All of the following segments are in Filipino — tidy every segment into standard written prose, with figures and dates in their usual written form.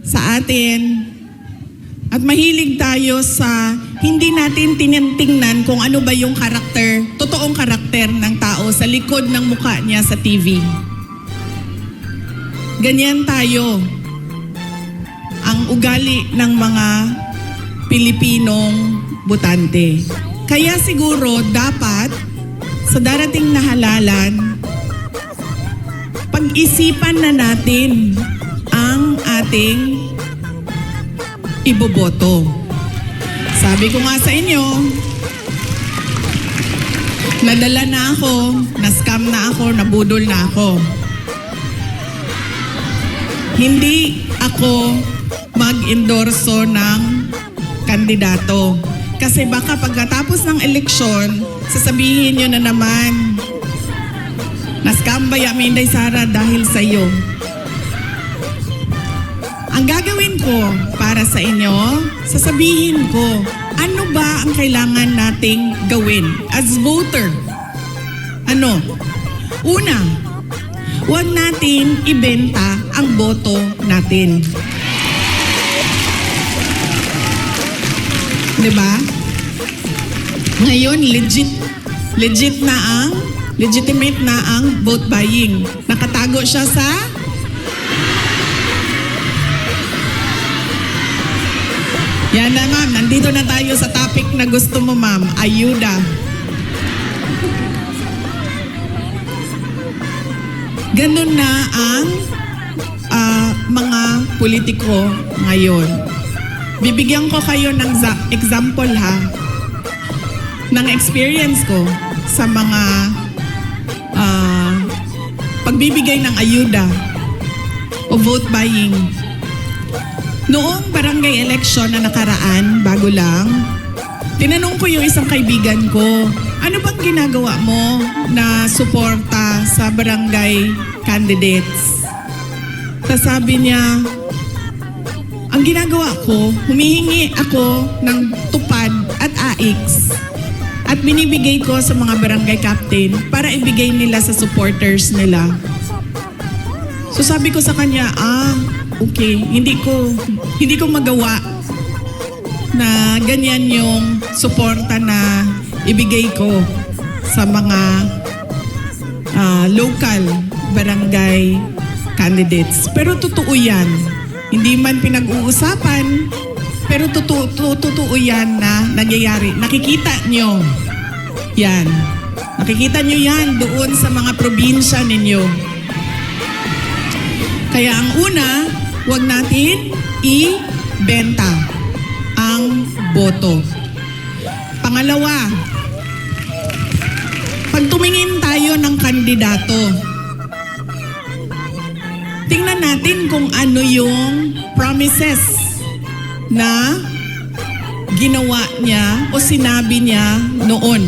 sa atin at mahilig tayo sa hindi natin tinitingnan kung ano ba yung karakter, totoong karakter ng tao sa likod ng mukha niya sa TV. Ganyan tayo. Ang ugali ng mga Pilipinong botante. Kaya siguro dapat sa darating na halalan, pag-isipan na natin ang ating iboboto. Sabi ko nga sa inyo, nadala na ako, na-scam na ako, nabudol na ako. Hindi ako mag-endorso ng kandidato. Kasi baka pagkatapos ng eleksyon, sasabihin nyo na naman, na-scam ba ya Inday Sara dahil sa iyo? Ang gagawin ko para sa inyo, sasabihin ko, ano ba ang kailangan nating gawin as voter? Ano? Una, huwag natin ibenta ang boto natin. Diba? Ngayon, legitimate na ang vote buying. Nakatago siya sa yan na ma'am, nandito na tayo sa topic na gusto mo ma'am, ayuda. Ganun na ang mga politiko ngayon. Bibigyan ko kayo ng example ha, ng experience ko sa mga pagbibigay ng ayuda o vote buying. Noong barangay election na nakaraan, bago lang, tinanong ko yung isang kaibigan ko, ano bang ginagawa mo na suporta sa barangay candidates? Sabi niya, ang ginagawa ko, humihingi ako ng tupad at AIX at binibigay ko sa mga barangay captain para ibigay nila sa supporters nila. So sabi ko sa kanya, okay, hindi ko magawa na ganyan yung suporta na ibigay ko sa mga local barangay candidates. Pero totoo yan. Hindi man pinag-uusapan, pero totoo yan na nangyayari. Nakikita nyo yan. Nakikita nyo yan doon sa mga probinsya ninyo. Kaya ang una, huwag natin ibenta ang boto. Pangalawa, pag tumingin tayo ng kandidato, tingnan natin kung ano yung promises na ginawa niya o sinabi niya noon.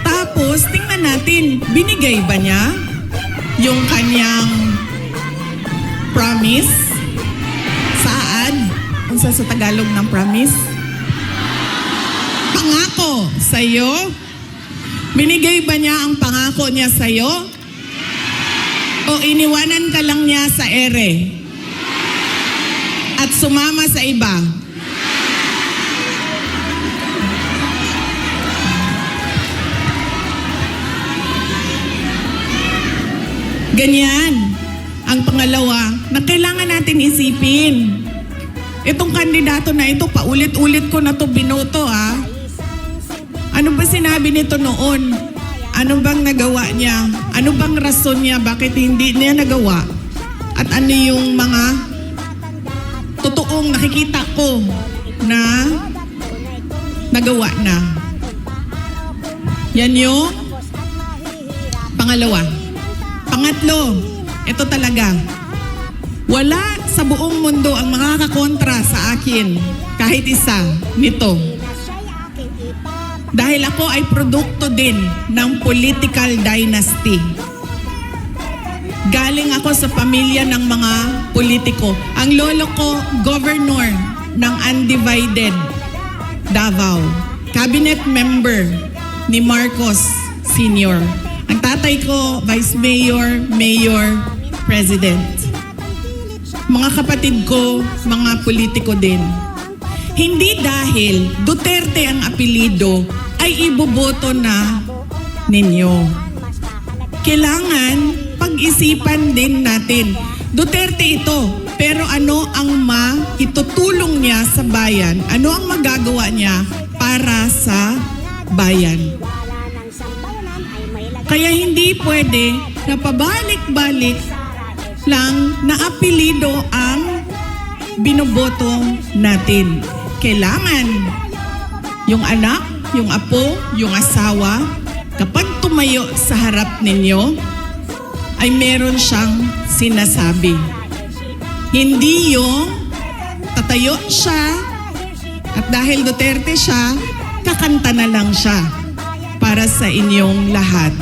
Tapos, tingnan natin, binigay ba niya yung kanyang promise? Saan? Kung sa Tagalog ng promise? Pangako sa'yo? Binigay ba niya ang pangako niya sa'yo? O iniwanan ka lang niya sa ere? At sumama sa iba? Ganyan. Ang pangalawa, na kailangan natin isipin. Itong kandidato na ito, paulit-ulit ko na to binoto ha. Ano ba sinabi nito noon? Ano bang nagawa niya? Ano bang rason niya? Bakit hindi niya nagawa? At ano yung mga totoong nakikita ko na nagawa na? Yan yung pangalawa. Pangatlo, ito talaga. Wala sa buong mundo ang makakakontra sa akin kahit isa nito. Dahil ako ay produkto din ng political dynasty. Galing ako sa pamilya ng mga politiko. Ang lolo ko, governor ng undivided Davao. Cabinet member ni Marcos Sr. Ang tatay ko, vice mayor, mayor, president. mga kapatid ko, mga politiko din, hindi dahil Duterte ang apelido ay iboboto na ninyo. Kailangan pag-isipan din natin. Duterte ito, pero ano ang maitutulong niya sa bayan? Ano ang magagawa niya para sa bayan? Kaya hindi pwede na pabalik-balik lang na apelido ang binoboto natin. Kailangan yung anak, yung apo, yung asawa, kapag tumayo sa harap ninyo, ay meron siyang sinasabi. Hindi yung tatayo siya at dahil Duterte siya, kakanta na lang siya para sa inyong lahat.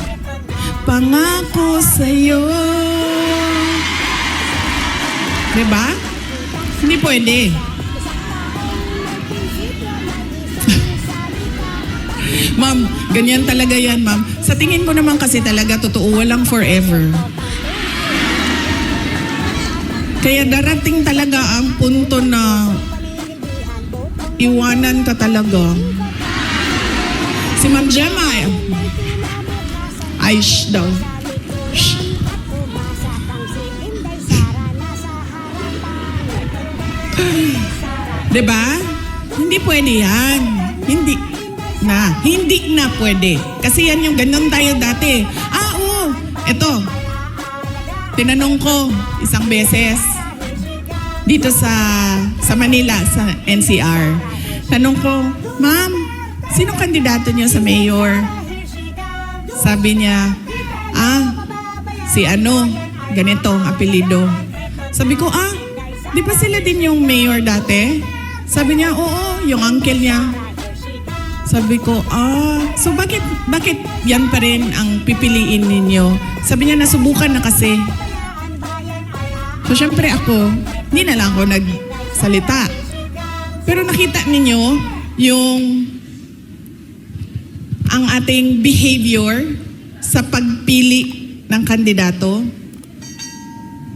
Pangako sa'yo. Diba? Hindi pwede. Ma'am, ganyan talaga yan, ma'am. Sa tingin ko naman kasi talaga, totoo, walang forever. Kaya darating talaga ang punto na iwanan ka talaga. Si Ma'am Gemma, ay shh daw. Shh. Diba? Hindi pwede yan. Hindi na pwede. Kasi yan yung ganun tayo dati. Oo. Eto. Tinanong ko isang beses dito sa Manila, sa NCR. Tanong ko, Ma'am, sino kandidato niyo sa mayor? Sabi niya, si ano, ganito ang apelido. Sabi ko, di ba sila din yung mayor dati? Sabi niya, oo, yung uncle niya. Sabi ko, so bakit yan pa rin ang pipiliin ninyo? Sabi niya, nasubukan na kasi. So, syempre ako, hindi na lang ako nagsalita. Pero nakita ninyo ang ating behavior sa pagpili ng kandidato.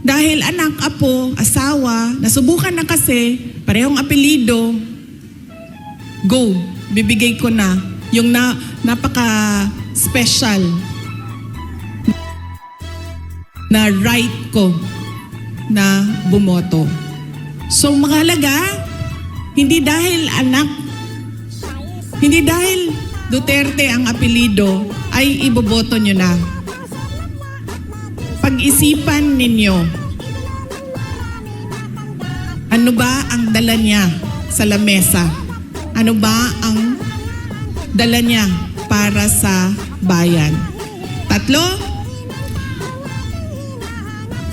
Dahil anak, apo, asawa, nasubukan na kasi, parehong apelido, go, bibigay ko na yung napaka-special na right ko na bumoto. So mahalaga, hindi dahil anak, hindi dahil Duterte ang apelido, ay iboboto nyo na. Pag-isipan ninyo, ano ba ang dala niya sa lamesa? Ano ba ang dala niya para sa bayan? 3,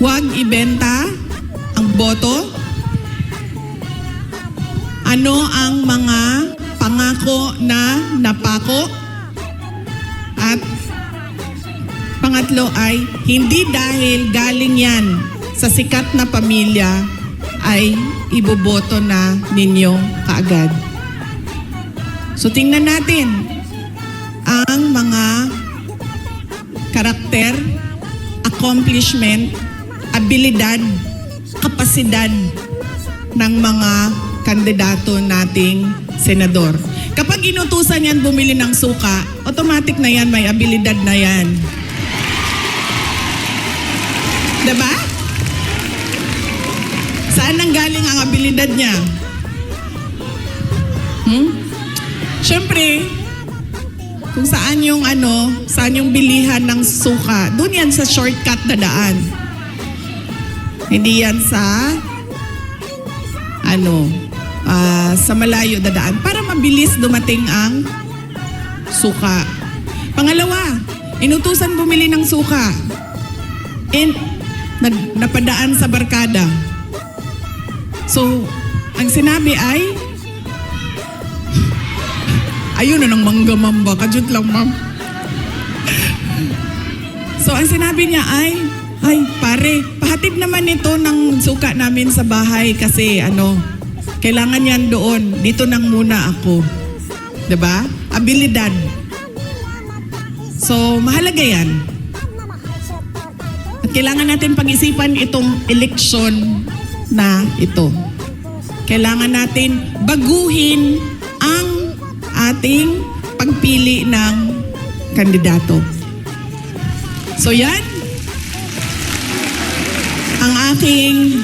huwag ibenta ang boto. Ano ang mga pangako na napako? At pangatlo ay, hindi dahil galing yan sa sikat na pamilya ay iboboto na ninyo kaagad. So tingnan natin ang mga karakter, accomplishment, abilidad, kapasidad ng mga kandidato nating senador. Kapag inutusan yan bumili ng suka, automatic na yan, may abilidad na yan. Diba? Saan nanggaling ang abilidad niya? Siyempre, kung saan yung bilihan ng suka, doon yan sa shortcut na daan. Hindi yan sa sa malayo na daan para mabilis dumating ang suka. Pangalawa, inutusan bumili ng suka. And napadaan sa barkada. So, ang sinabi ay, ayun na ng mangga-mamba, kajut lang, ma'am. So, ang sinabi niya ay pare, pahatid naman ito ng suka namin sa bahay kasi kailangan yan doon. Dito nang muna ako. Diba? Abilidad. So, mahalaga yan. At kailangan natin pag-isipan itong eleksyon na ito. Kailangan natin baguhin ang ating pagpili ng kandidato. So yan, ang aking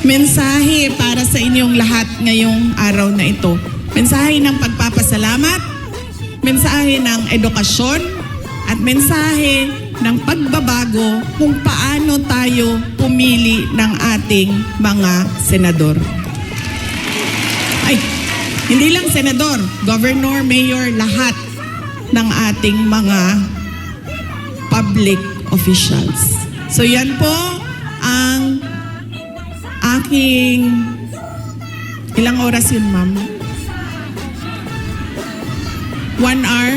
mensahe para sa inyong lahat ngayong araw na ito. Mensahe ng pagpapasalamat, mensahe ng edukasyon, at mensahe ng pagbabago kung paano tayo pumili ng ating mga senador. Ay, hindi lang senador, governor, mayor, lahat ng ating mga public officials. So yan po ang aking... Ilang oras yun, ma'am? 1 hour?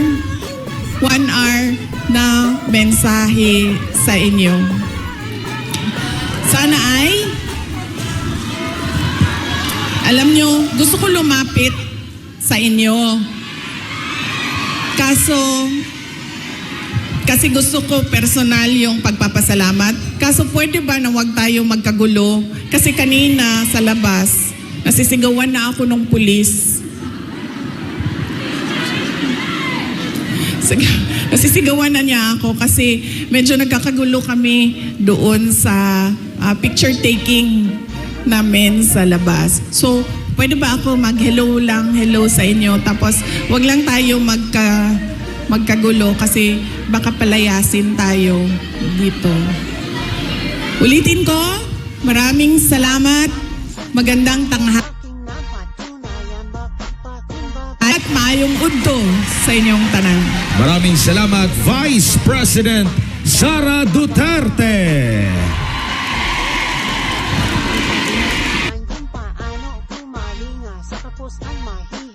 1 hour na mensahe sa inyo. Sana ay... Alam nyo, gusto ko lumapit sa inyo. Kasi gusto ko personal yung pagpapasalamat. Kaso pwede ba na wag tayo magkagulo? Kasi kanina sa labas, nasisigawan na ako ng pulis. Nasisigawan na niya ako kasi medyo nagkakagulo kami doon sa picture taking namin sa labas. So, pwede ba ako mag-hello lang, hello sa inyo? Tapos, wag lang tayo magkagulo kasi baka palayasin tayo dito. Ulitin ko, maraming salamat, magandang tanghali at maayong udto sa inyong tanan. Maraming salamat, Vice President Sara Duterte. Kung paano pumalinga sa kapos ang mahirap.